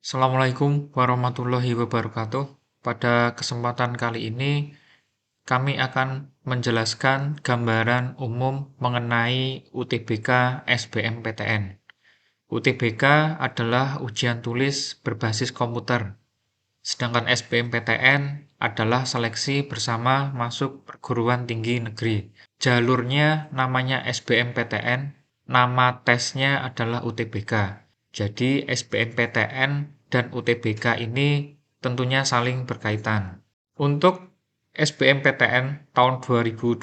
Assalamualaikum warahmatullahi wabarakatuh. Pada kesempatan kali ini, kami akan menjelaskan gambaran umum mengenai UTBK SBMPTN. UTBK adalah ujian tulis berbasis komputer, sedangkan SBMPTN adalah seleksi bersama masuk perguruan tinggi negeri. Jalurnya namanya SBMPTN, nama tesnya adalah UTBK. Jadi SBMPTN dan UTBK ini tentunya saling berkaitan. Untuk SBMPTN tahun 2022,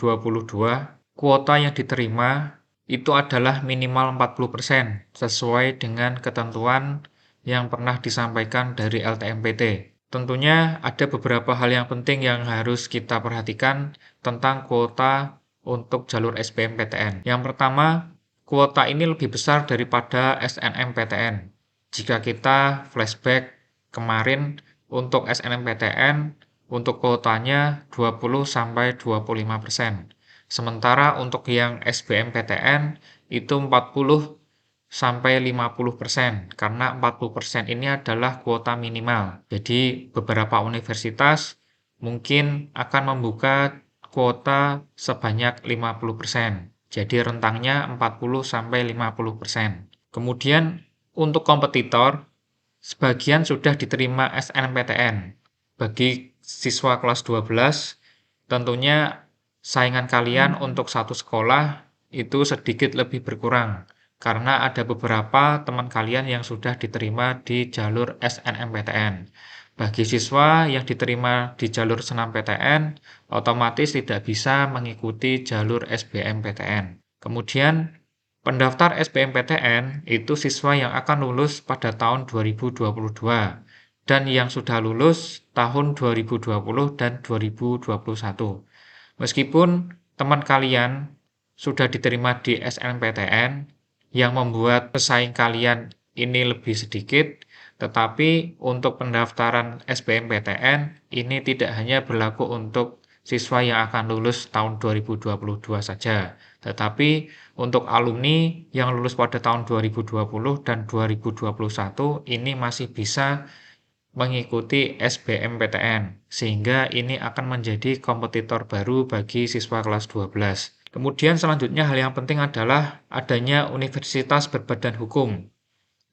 kuota yang diterima itu adalah minimal 40% sesuai dengan ketentuan yang pernah disampaikan dari LTMPT. Tentunya ada beberapa hal yang penting yang harus kita perhatikan tentang kuota untuk jalur SBMPTN. Yang pertama, kuota ini lebih besar daripada SNMPTN. Jika kita flashback kemarin untuk SNMPTN, untuk kuotanya 20-25%. Sementara untuk yang SBMPTN itu 40-50%, karena 40% ini adalah kuota minimal. Jadi beberapa universitas mungkin akan membuka kuota sebanyak 50%. Jadi rentangnya 40-50%. Kemudian untuk kompetitor, sebagian sudah diterima SNMPTN. Bagi siswa kelas 12, tentunya saingan kalian untuk satu sekolah itu sedikit lebih berkurang, karena ada beberapa teman kalian yang sudah diterima di jalur SNMPTN. Bagi siswa yang diterima di jalur SNMPTN, otomatis tidak bisa mengikuti jalur SBMPTN. Kemudian, pendaftar SBMPTN itu siswa yang akan lulus pada tahun 2022 dan yang sudah lulus tahun 2020 dan 2021. Meskipun teman kalian sudah diterima di SNMPTN yang membuat pesaing kalian ini lebih sedikit, tetapi untuk pendaftaran SBMPTN ini tidak hanya berlaku untuk siswa yang akan lulus tahun 2022 saja, tetapi untuk alumni yang lulus pada tahun 2020 dan 2021 ini masih bisa mengikuti SBMPTN, sehingga ini akan menjadi kompetitor baru bagi siswa kelas 12. Kemudian selanjutnya hal yang penting adalah adanya universitas berbadan hukum.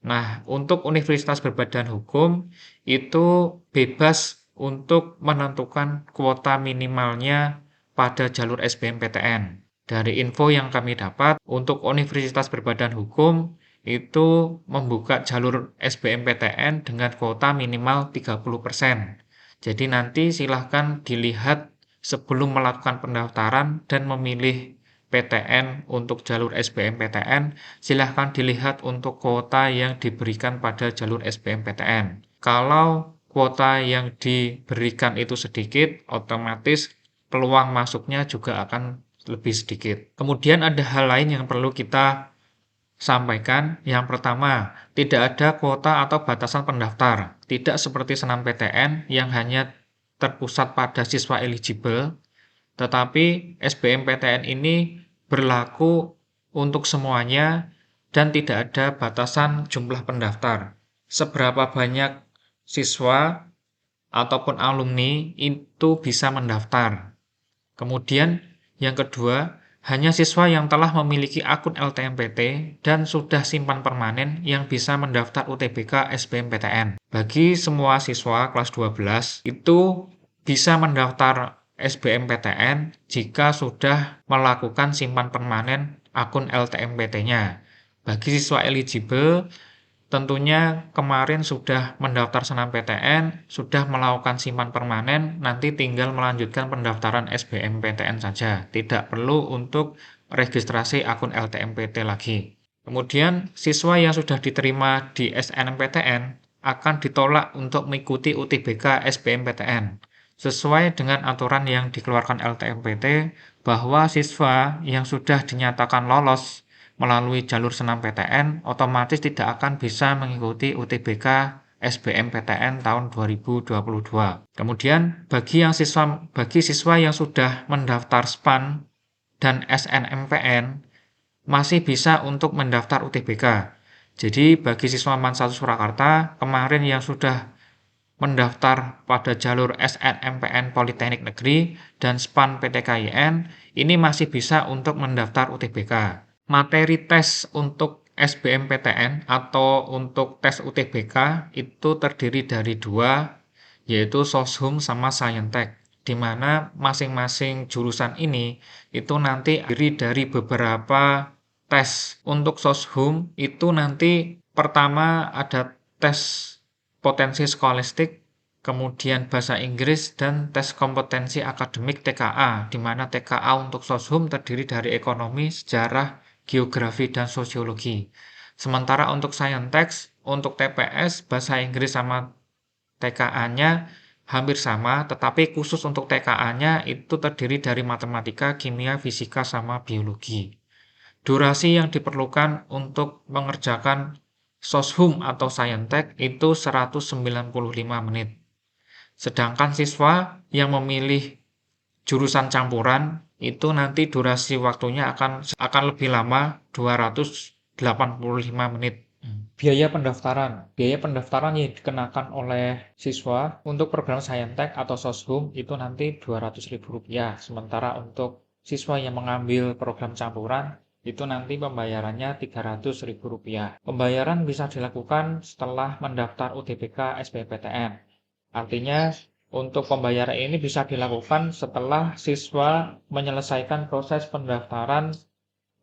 Nah, untuk universitas berbadan hukum itu bebas untuk menentukan kuota minimalnya pada jalur SBMPTN. Dari info yang kami dapat, untuk universitas berbadan hukum itu membuka jalur SBMPTN dengan kuota minimal 30%. Jadi nanti silahkan dilihat sebelum melakukan pendaftaran dan memilih PTN untuk jalur SBMPTN, silahkan dilihat untuk kuota yang diberikan pada jalur SBMPTN. Kalau kuota yang diberikan itu sedikit, otomatis peluang masuknya juga akan lebih sedikit. Kemudian ada hal lain yang perlu kita sampaikan. Yang pertama, tidak ada kuota atau batasan pendaftar. Tidak seperti SNMPTN yang hanya terpusat pada siswa eligible, tetapi SBMPTN ini berlaku untuk semuanya dan tidak ada batasan jumlah pendaftar. Seberapa banyak siswa ataupun alumni itu bisa mendaftar. Kemudian yang kedua, hanya siswa yang telah memiliki akun LTMPT dan sudah simpan permanen yang bisa mendaftar UTBK SBMPTN. Bagi semua siswa kelas 12 itu bisa mendaftar SBMPTN jika sudah melakukan simpan permanen akun LTMPT-nya. Bagi siswa eligible, tentunya kemarin sudah mendaftar SNMPTN, sudah melakukan simpan permanen, nanti tinggal melanjutkan pendaftaran SBMPTN saja. Tidak perlu untuk registrasi akun LTMPT lagi. Kemudian, siswa yang sudah diterima di SNMPTN akan ditolak untuk mengikuti UTBK SBMPTN. Sesuai dengan aturan yang dikeluarkan LTMPT, bahwa siswa yang sudah dinyatakan lolos melalui jalur SNMPTN otomatis tidak akan bisa mengikuti UTBK SBMPTN tahun 2022. Kemudian bagi siswa yang sudah mendaftar SPAN dan SNMPN masih bisa untuk mendaftar UTBK. Jadi bagi siswa MAN 1 Surakarta kemarin yang sudah mendaftar pada jalur SNMPN Politeknik Negeri dan SPAN PTKIN, ini masih bisa untuk mendaftar UTBK. Materi tes untuk SBMPTN atau untuk tes UTBK itu terdiri dari dua, yaitu Soshum sama Saintek, di mana masing-masing jurusan ini itu nanti terdiri dari beberapa tes. Untuk Soshum itu nanti pertama ada tes potensi skolastik, kemudian bahasa Inggris, dan tes kompetensi akademik TKA, di mana TKA untuk Soshum terdiri dari ekonomi, sejarah, geografi, dan sosiologi. Sementara untuk Saintek, untuk TPS, bahasa Inggris sama TKA-nya hampir sama, tetapi khusus untuk TKA-nya itu terdiri dari matematika, kimia, fisika, sama biologi. Durasi yang diperlukan untuk mengerjakan Soshum atau Saintek itu 195 menit. Sedangkan siswa yang memilih jurusan campuran itu nanti durasi waktunya akan lebih lama, 285 menit. Biaya pendaftaran yang dikenakan oleh siswa untuk program Saintek atau Soshum itu nanti Rp200.000. Sementara untuk siswa yang mengambil program campuran itu nanti pembayarannya Rp300.000. Pembayaran bisa dilakukan setelah mendaftar UTBK SBMPTN. Artinya untuk pembayaran ini bisa dilakukan setelah siswa menyelesaikan proses pendaftaran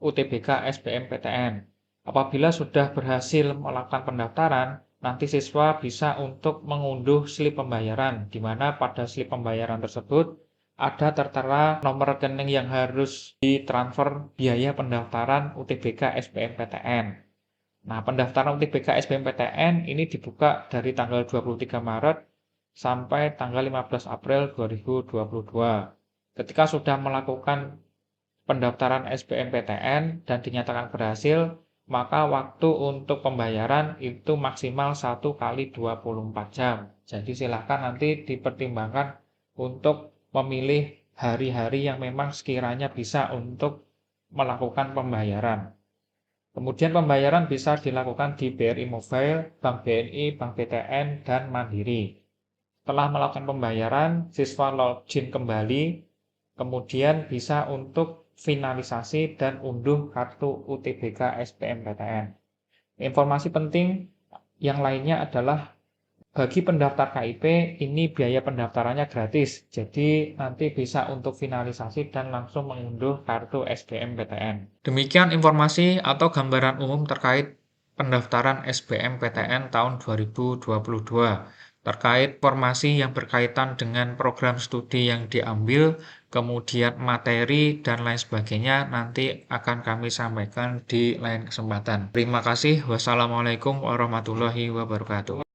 UTBK SBMPTN. Apabila sudah berhasil melakukan pendaftaran, nanti siswa bisa untuk mengunduh slip pembayaran, di mana pada slip pembayaran tersebut ada tertera nomor rekening yang harus ditransfer biaya pendaftaran UTBK SBMPTN. Nah, pendaftaran UTBK SBMPTN ini dibuka dari tanggal 23 Maret sampai tanggal 15 April 2022. Ketika sudah melakukan pendaftaran SBMPTN dan dinyatakan berhasil, maka waktu untuk pembayaran itu maksimal 1 kali 24 jam. Jadi silakan nanti dipertimbangkan untuk memilih hari-hari yang memang sekiranya bisa untuk melakukan pembayaran. Kemudian pembayaran bisa dilakukan di BRI Mobile, Bank BNI, Bank BTN, dan Mandiri. Setelah melakukan pembayaran, siswa login kembali, kemudian bisa untuk finalisasi dan unduh kartu UTBK SBMPTN. Informasi penting yang lainnya adalah bagi pendaftar KIP ini biaya pendaftarannya gratis. Jadi nanti bisa untuk finalisasi dan langsung mengunduh kartu SBMPTN. Demikian informasi atau gambaran umum terkait pendaftaran SBMPTN tahun 2022. Terkait informasi yang berkaitan dengan program studi yang diambil, kemudian materi dan lain sebagainya nanti akan kami sampaikan di lain kesempatan. Terima kasih. Wassalamualaikum warahmatullahi wabarakatuh.